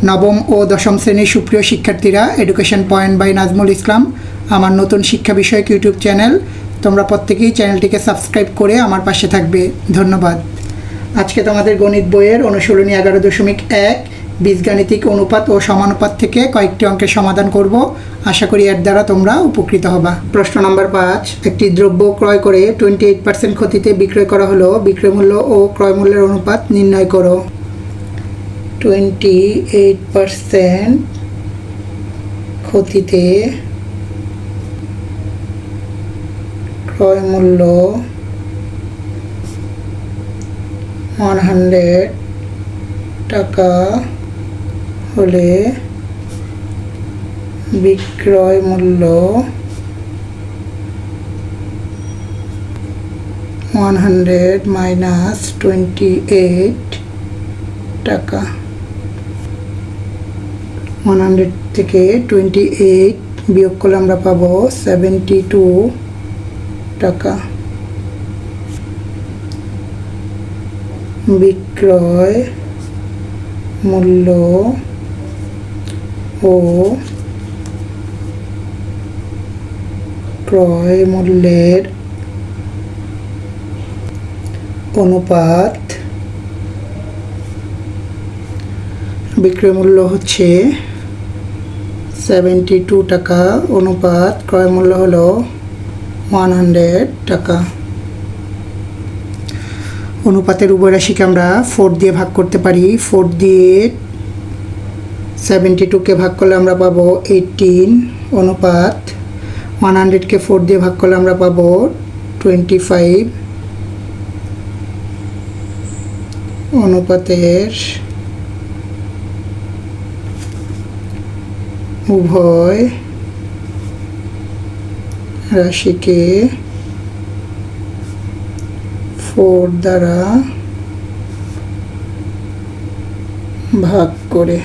নবম ও দশম শ্রেণীর সুপ্রিয় শিক্ষার্থীরা, education point by Nazmul Islam আমার নতুন শিক্ষা বিষয়ক ইউটিউব চ্যানেল। তোমরা প্রত্যেকেই চ্যানেলটিকে সাবস্ক্রাইব করে আমার পাশে থাকবে, ধন্যবাদ। আজকে তোমাদের গণিত বইয়ের অনুশীলনী 11.1 বীজগাণিতিক অনুপাত ও সমানুপাত থেকে কয়েকটি অঙ্কের সমাধান করব। আশা করি এর দ্বারা তোমরা উপকৃত হবা। প্রশ্ন নম্বর 5, একটি দ্রব্য ক্রয় করে 28% ক্ষতিতে বিক্রয় করা হলো, বিক্রয় মূল্য ও ক্রয় মূল্যের অনুপাত নির্ণয় করো। 28% ক্ষতিতে ক্রয় মূল্য 100 টাকা হলে বিক্রয় মূল্য 100 মাইনাস 28 টাকা। 100 থেকে 28 বিয়োগ করলে আমরা পাবো 72 টাকা। বিক্রয় মূল্য ও ক্রয় মূল্যের অনুপাত। বিক্রয় মূল্য হচ্ছে 72 টাকা, অনুপাত ক্রয় মূল্য হলো 100 টাকা। অনুপাতের উভয় রাশিকে আমরা 4 দিয়ে ভাগ করতে পারি। 4 দিয়ে 72কে ভাগ করলে আমরা পাবো 18, অনুপাত 100কে 4 দিয়ে ভাগ করলে আমরা পাবো 25। অনুপাতের উভয় রাশিকে 4 দ্বারা ভাগ করে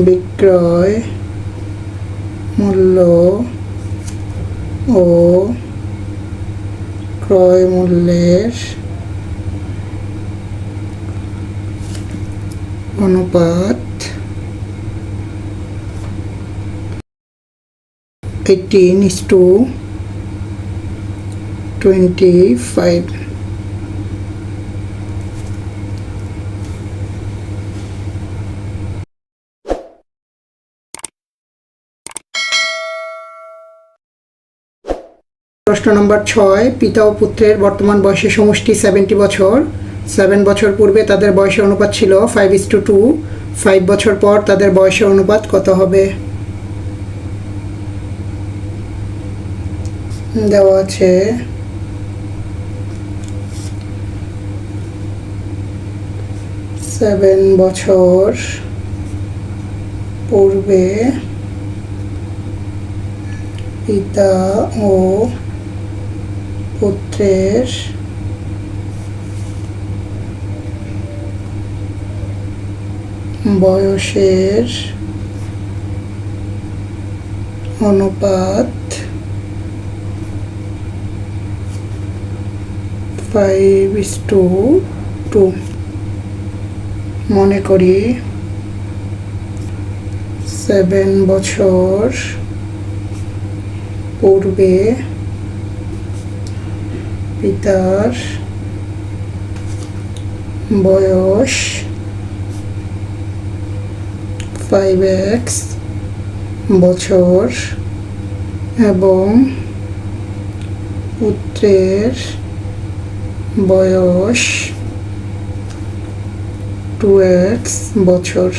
বিক্রয় মূল্য ও ক্রয় মূল্যের অনুপাত 18:25। প্রশ্ন নম্বর 6, পিতা ও পুত্রের বর্তমান বয়সের সমষ্টি 70 বছর। 7 বছর পূর্বে তাদের বয়সের অনুপাত ছিল 5:2। 5 বছর পর তাদের বয়সের অনুপাত কত হবে? দেওয়া আছে 7 বছর পূর্বে পিতা ও পুত্রের বয়সের অনুপাত 5:2। মনে করি 7 বছর পূর্বে পিতার বয়স 5x বছর এবং পুত্রের বয়স 2x বছর।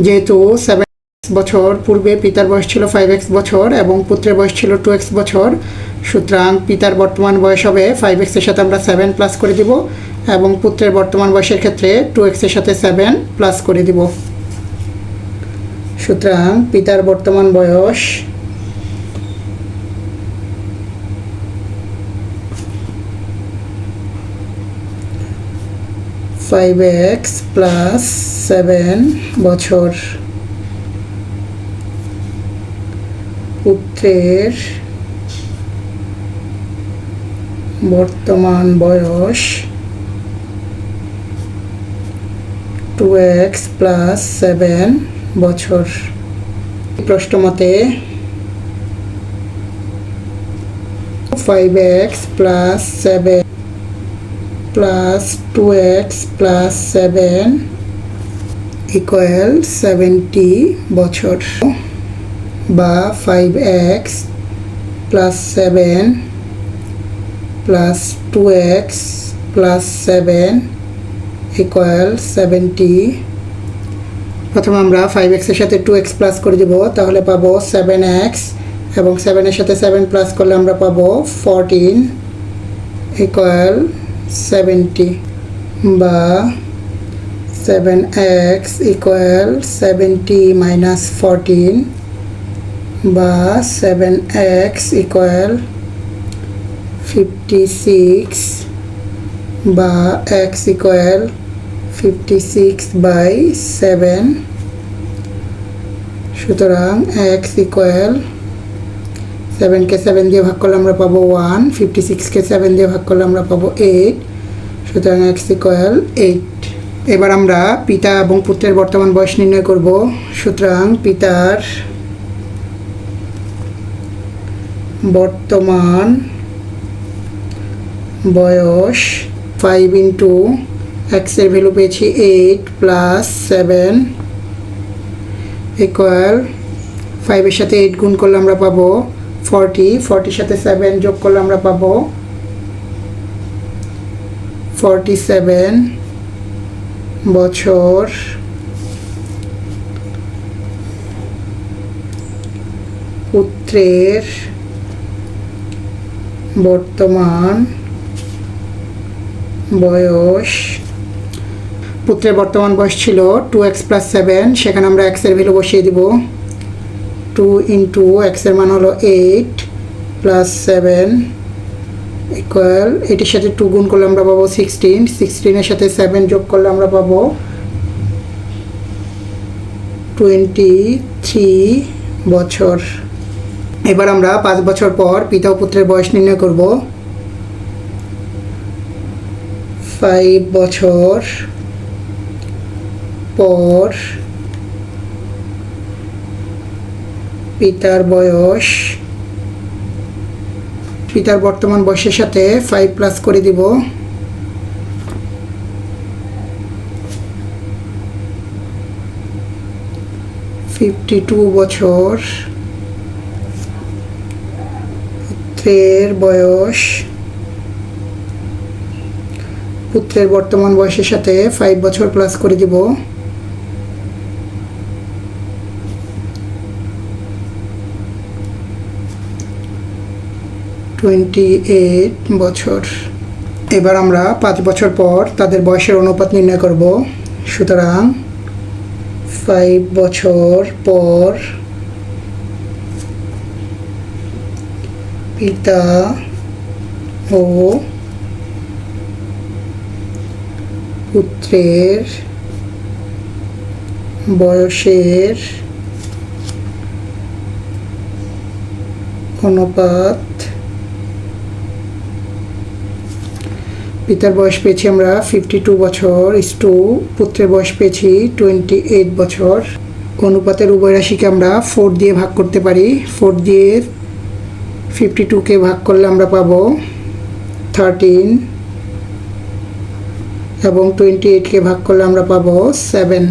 যেহেতু 7 বছর পূর্বে পিতার বয়স ছিল 5x বছর এবং পুত্রের বয়স ছিল 2x বছর, সুতরাং পিতার বর্তমান বয়স হবে 5x এর সাথে আমরা 7 প্লাস করে দিব এবং পুত্রের বর্তমান বয়সের ক্ষেত্রে 2x এর সাথে 7 প্লাস করে দিব। সুতরাং পিতার বর্তমান বয়স 5x প্লাস 7 বছর। পুত্রের বর্তমান বয়স 2x + 7 বছর। প্রশ্ন মতে 5x + 7 + 2x + 7 = 70 বছর, বা 5x + 7 + 2x + 7 = 70। প্রথমে আমরা 5x এর সাথে 2x প্লাস করে দেব, তাহলে পাবো 7x, এবং 7 এর সাথে 7 প্লাস করলে আমরা পাবো 14 = 70, বা 7x = 70 - 14, বা 7x = 56, বা x = 56/7। সুতরাং x = 7কে 7 দিয়ে ভাগ করলে আমরা পাবো 1, 56কে 7 দিয়ে ভাগ করলে আমরা পাবো 8, সুতরাং x = 8। এবার আমরা পিতা এবং পুত্রের বর্তমান বয়স নির্ণয় করব। সুতরাং পিতার বর্তমান বয়স 5 × x এর ভ্যালু পেয়েছি 8 + 7 = 5 এর সাথে 8 গুণ করলে আমরা পাবো 40, 40 সাথে 7 যোগ করলে আমরা পাবো 47 বছর। পুত্রের বর্তমান বয়স, পুত্রের বর্তমান বয়স ছিল 2x + 7, সেখানে আমরা x এর ভ্যালু বসিয়ে দিব। 2 × x এর মান হলো 8 + 7 = 8 এর সাথে 2 গুণ করলে আমরা পাবো 16, 16 এর সাথে 7 যোগ করলে আমরা পাবো 23 বছর। এবার আমরা 5 বছর পর পিতা ও পুত্রের বয়স নির্ণয় করব। 5 বছর পর পিতার বয়স, পিতার বর্তমান বয়সের সাথে 5 প্লাস করে দিব। 52 বছর। পুত্রের বয়স, পুত্রের বর্তমান বয়সের সাথে 5 বছর প্লাস করে দিব। 28 বছর। এবার আমরা 5 বছর পর তাদের বয়সের অনুপাত নির্ণয় করব। সুতরাং 5 বছর পর পিতা ও পুত্রের বয়সের অনুপাত। পিতার বয়স পেয়েছি আমরা 52 বছর, পুত্রের বয়স পেয়েছি 28 বছর। অনুপাতের উভয় রাশিকে আমরা 4 দিয়ে ভাগ করতে পারি। 4 দিয়ে 52কে ভাগ করলে আমরা পাবো 13, এবং 28কে ভাগ করলে আমরা পাবো 7।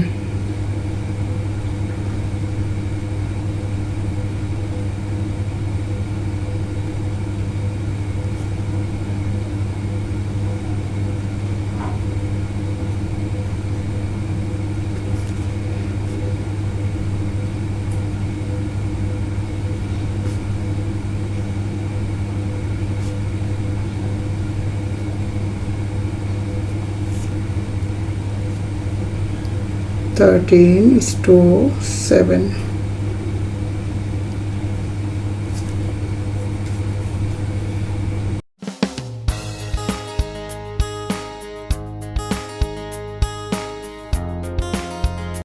13:7